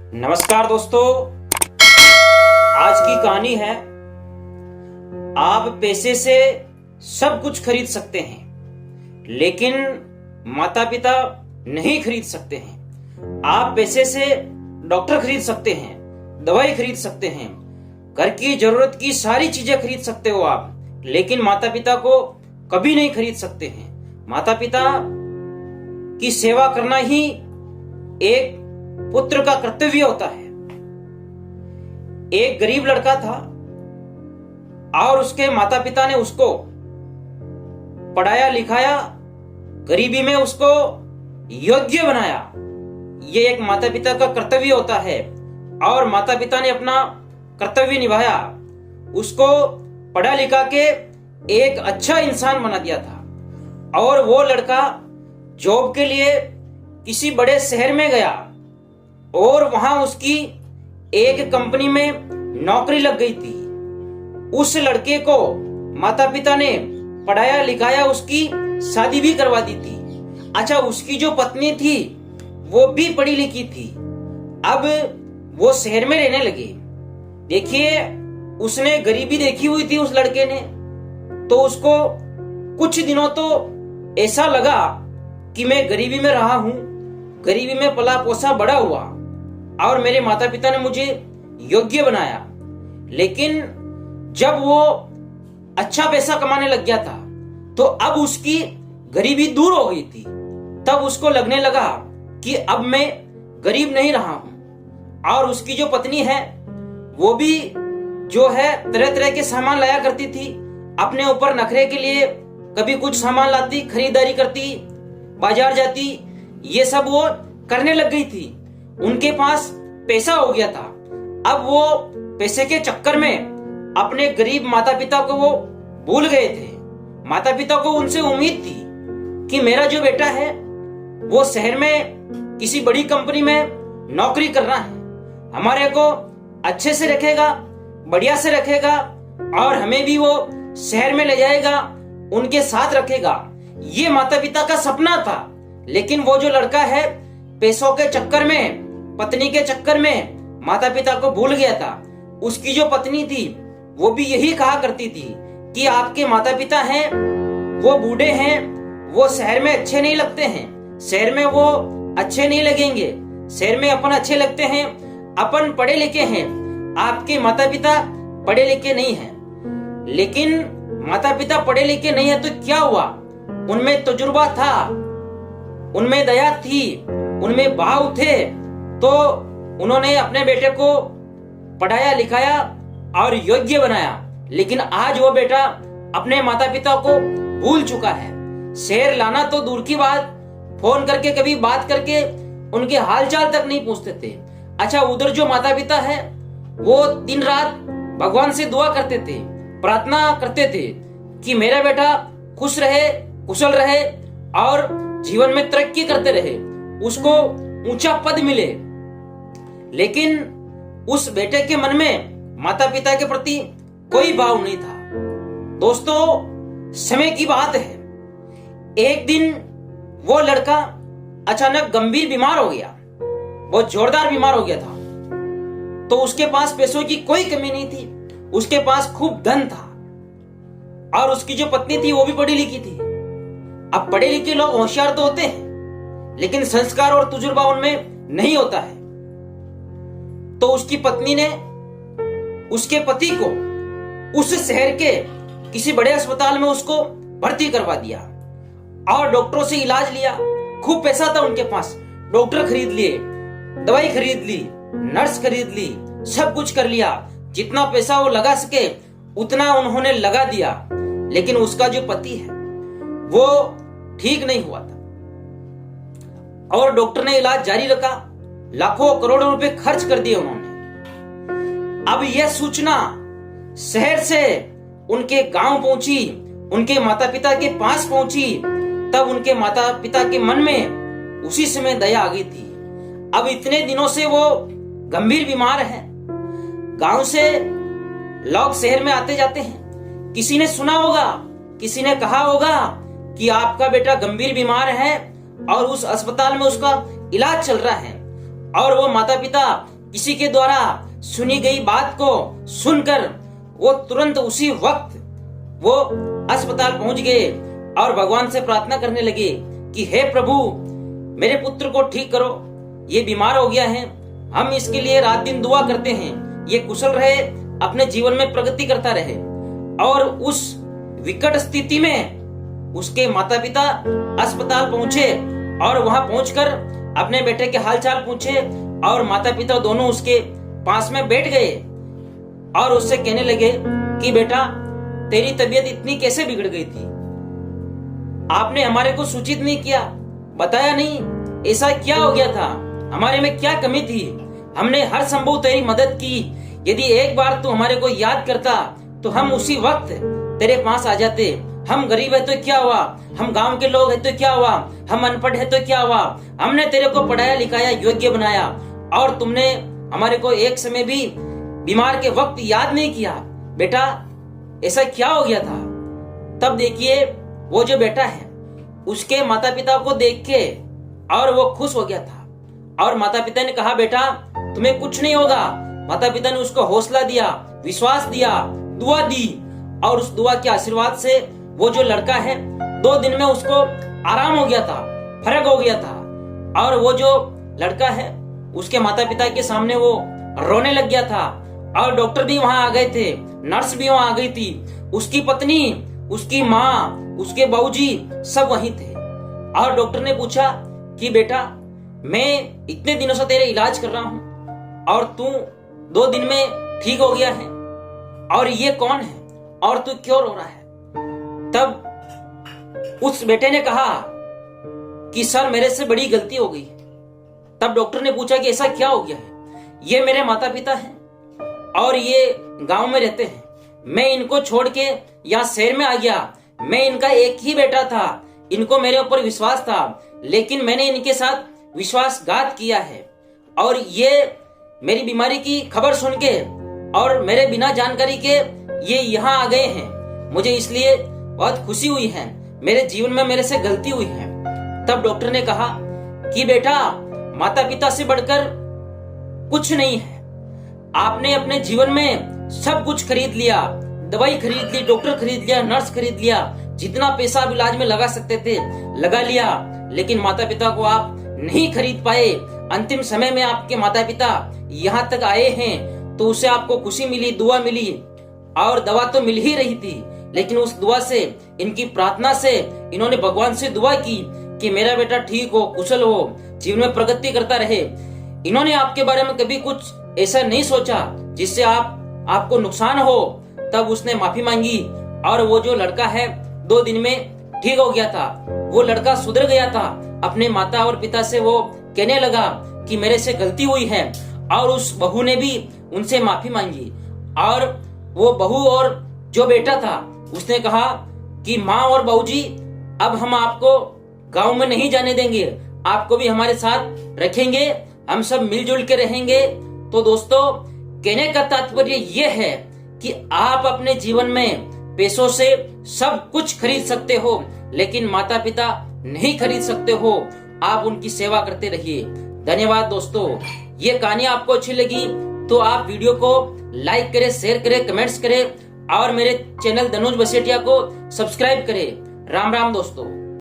नमस्कार दोस्तों, आज की कहानी है। आप पैसे से सब कुछ खरीद सकते हैं, लेकिन माता पिता नहीं खरीद सकते हैं। आप पैसे से डॉक्टर खरीद सकते हैं, दवाई खरीद सकते हैं, घर की जरूरत की सारी चीजें खरीद सकते हो आप, लेकिन माता पिता को कभी नहीं खरीद सकते हैं। माता पिता की सेवा करना ही एक पुत्र का कर्तव्य होता है। एक गरीब लड़का था और उसके माता पिता ने उसको पढ़ाया लिखाया, गरीबी में उसको योग्य बनाया। ये एक माता पिता का कर्तव्य होता है और माता पिता ने अपना कर्तव्य निभाया, उसको पढ़ा लिखा के एक अच्छा इंसान बना दिया था। और वो लड़का जॉब के लिए किसी बड़े शहर में गया और वहां उसकी एक कंपनी में नौकरी लग गई थी। उस लड़के को माता पिता ने पढ़ाया लिखाया, उसकी शादी भी करवा दी थी। अच्छा, उसकी जो पत्नी थी वो भी पढ़ी लिखी थी। अब वो शहर में रहने लगे। देखिए, उसने गरीबी देखी हुई थी उस लड़के ने, तो उसको कुछ दिनों तो ऐसा लगा कि मैं गरीबी में रहा हूं, गरीबी में पला पोसा बड़ा हुआ और मेरे माता पिता ने मुझे योग्य बनाया। लेकिन जब वो अच्छा पैसा कमाने लग गया था तो अब उसकी गरीबी दूर हो गई थी। तब उसको लगने लगा कि अब मैं गरीब नहीं रहा हूं। और उसकी जो पत्नी है वो भी जो है तरह तरह के सामान लाया करती थी अपने ऊपर नखरे के लिए। कभी कुछ सामान लाती, खरीदारी करती, बाजार जाती, ये सब वो करने लग गई थी। उनके पास पैसा हो गया था। अब वो पैसे के चक्कर में अपने गरीब माता पिता को वो भूल गए थे। माता पिता को उनसे उम्मीद थी कि मेरा जो बेटा है वो शहर में किसी बड़ी कंपनी में नौकरी कर रहा है, हमारे को अच्छे से रखेगा, बढ़िया से रखेगा और हमें भी वो शहर में ले जाएगा, उनके साथ रखेगा। ये माता पिता का सपना था। लेकिन वो जो लड़का है पैसों के चक्कर में, पत्नी के चक्कर में माता पिता को भूल गया था। उसकी जो पत्नी थी वो भी यही कहा करती थी कि आपके माता पिता हैं वो बूढ़े हैं, वो शहर में अच्छे नहीं लगते हैं, शहर में वो अच्छे नहीं लगेंगे, शहर में अपन अच्छे लगते हैं, अपन पढ़े लिखे हैं, आपके माता पिता पढ़े लिखे नहीं हैं। लेकिन माता पिता पढ़े लिखे नहीं है तो क्या हुआ, उनमें तजुर्बा था, उनमें दया थी, उनमें भाव थे, तो उन्होंने अपने बेटे को पढ़ाया लिखाया और योग्य बनाया। लेकिन आज वो बेटा अपने माता पिता को भूल चुका है। शहर लाना तो दूर की बात, फोन करके कभी बात करके उनके हालचाल तक नहीं पूछते थे। अच्छा, उधर जो माता पिता है वो दिन रात भगवान से दुआ करते थे, प्रार्थना करते थे कि मेरा बेटा खुश रहे, कुशल रहे और जीवन में तरक्की करते रहे, उसको ऊंचा पद मिले। लेकिन उस बेटे के मन में माता पिता के प्रति कोई भाव नहीं था। दोस्तों, समय की बात है, एक दिन वो लड़का अचानक गंभीर बीमार हो गया, बहुत जोरदार बीमार हो गया था। तो उसके पास पैसों की कोई कमी नहीं थी, उसके पास खूब धन था और उसकी जो पत्नी थी वो भी पढ़ी लिखी थी। अब पढ़े लिखे लोग होशियार तो होते हैं, लेकिन संस्कार और तजुर्बा उनमें नहीं होता है। तो उसकी पत्नी ने उसके पति को उस शहर के किसी बड़े अस्पताल में उसको भर्ती करवा दिया और डॉक्टरों से इलाज लिया। खूब पैसा था उनके पास, डॉक्टर खरीद लिए, दवाई खरीद ली, नर्स खरीद ली, सब कुछ कर लिया। जितना पैसा वो लगा सके उतना उन्होंने लगा दिया। लेकिन उसका जो पति है वो ठीक नहीं हुआ था और डॉक्टर ने इलाज जारी रखा, लाखों करोड़ों रुपए खर्च कर दिए उन्होंने। अब यह सूचना शहर से उनके गांव पहुंची, उनके माता पिता के पास पहुंची। तब उनके माता पिता के मन में उसी समय दया आ गई थी। अब इतने दिनों से वो गंभीर बीमार है, गांव से लोग शहर में आते जाते हैं, किसी ने सुना होगा, किसी ने कहा होगा कि आपका बेटा गंभीर बीमार है और उस अस्पताल में उसका इलाज चल रहा है। और वो माता पिता किसी के द्वारा सुनी गई बात को सुनकर वो तुरंत उसी वक्त वो अस्पताल पहुंच गए और भगवान से प्रार्थना करने लगे कि हे प्रभु, मेरे पुत्र को ठीक करो, ये बीमार हो गया है, हम इसके लिए रात दिन दुआ करते हैं, ये कुशल रहे, अपने जीवन में प्रगति करता रहे। और उस विकट स्थिति में उसके माता पिता अस्पताल पहुंचे और वहां पहुंचकर अपने बेटे के हालचाल पूछे और माता पिता दोनों उसके पास में बैठ गए और उससे कहने लगे कि बेटा, तेरी तबीयत इतनी कैसे बिगड़ गई थी? आपने हमारे को सूचित नहीं किया, बताया नहीं, ऐसा क्या हो गया था? हमारे में क्या कमी थी? हमने हर संभव तेरी मदद की। यदि एक बार तू हमारे को याद करता तो हम उसी वक्त तेरे पास आ जाते। हम गरीब है तो क्या हुआ, हम गांव के लोग है तो क्या हुआ, हम अनपढ़ है तो क्या हुआ, हमने तेरे को पढ़ाया लिखाया, योग्य बनाया, और तुमने हमारे को एक समय भी बीमार के वक्त याद नहीं किया। बेटा, ऐसा क्या हो गया था? तब देखिए, वो जो बेटा है उसके माता पिता को देख के और वो खुश हो गया था और माता पिता ने कहा, बेटा तुम्हें कुछ नहीं होगा। माता पिता ने उसको हौसला दिया, विश्वास दिया, दुआ दी, और उस दुआ के आशीर्वाद से वो जो लड़का है 2 दिन में उसको आराम हो गया था, फर्क हो गया था। और वो जो लड़का है उसके माता पिता के सामने वो रोने लग गया था और डॉक्टर भी वहां आ गए थे, नर्स भी वहां आ गई थी, उसकी पत्नी, उसकी माँ, उसके बाबूजी सब वहीं थे। और डॉक्टर ने पूछा कि बेटा, मैं इतने दिनों से तेरे इलाज कर रहा हूं और तू 2 दिन में ठीक हो गया है, और ये कौन है और तू क्यों रो रहा है? तब उस बेटे ने कहा कि सर, मेरे से बड़ी गलती हो गई। तब डॉक्टर ने पूछा कि ऐसा क्या हो गया है? ये मेरे माता पिता हैं और ये गांव में रहते हैं, मैं इनको छोड़ के यहाँ शहर में आ गया। मैं इनका एक ही बेटा था, इनको मेरे ऊपर विश्वास था, लेकिन मैंने इनके साथ विश्वासघात किया है और ये मेरी बीमारी की खबर सुन के और मेरे बिना जानकारी के ये यहाँ आ गए हैं। मुझे इसलिए बहुत खुशी हुई है, मेरे जीवन में मेरे से गलती हुई है। तब डॉक्टर ने कहा कि बेटा, माता पिता से बढ़कर कुछ नहीं है। आपने अपने जीवन में सब कुछ खरीद लिया, दवाई खरीद ली, डॉक्टर खरीद लिया, नर्स खरीद लिया, जितना पैसा आप इलाज में लगा सकते थे लगा लिया, लेकिन माता पिता को आप नहीं खरीद पाए। अंतिम समय में आपके माता पिता यहाँ तक आए हैं तो उसे आपको खुशी मिली, दुआ मिली, और दवा तो मिल ही रही थी, लेकिन उस दुआ से, इनकी प्रार्थना से इन्होंने भगवान से दुआ की कि मेरा बेटा ठीक हो, कुशल हो, जीवन में प्रगति करता रहे। इन्होंने आपके बारे में कभी कुछ ऐसा नहीं सोचा जिससे आपको नुकसान हो। तब उसने माफी मांगी और वो जो लड़का है 2 दिन में ठीक हो गया था। वो लड़का सुधर गया था। अपने माता और पिता से वो कहने लगा कि मेरे से गलती हुई है, और उस बहू ने भी उनसे माफी मांगी। और वो बहू और जो बेटा था उसने कहा कि माँ और बाबूजी, अब हम आपको गांव में नहीं जाने देंगे, आपको भी हमारे साथ रखेंगे, हम सब मिलजुल के रहेंगे। तो दोस्तों, कहने का तात्पर्य यह है कि आप अपने जीवन में पैसों से सब कुछ खरीद सकते हो, लेकिन माता पिता नहीं खरीद सकते हो। आप उनकी सेवा करते रहिए। धन्यवाद दोस्तों। ये कहानी आपको अच्छी लगी तो आप वीडियो को लाइक करें, शेयर करें, कमेंट्स करें और मेरे चैनल धनुष बसेटिया को सब्सक्राइब करें। राम राम दोस्तों।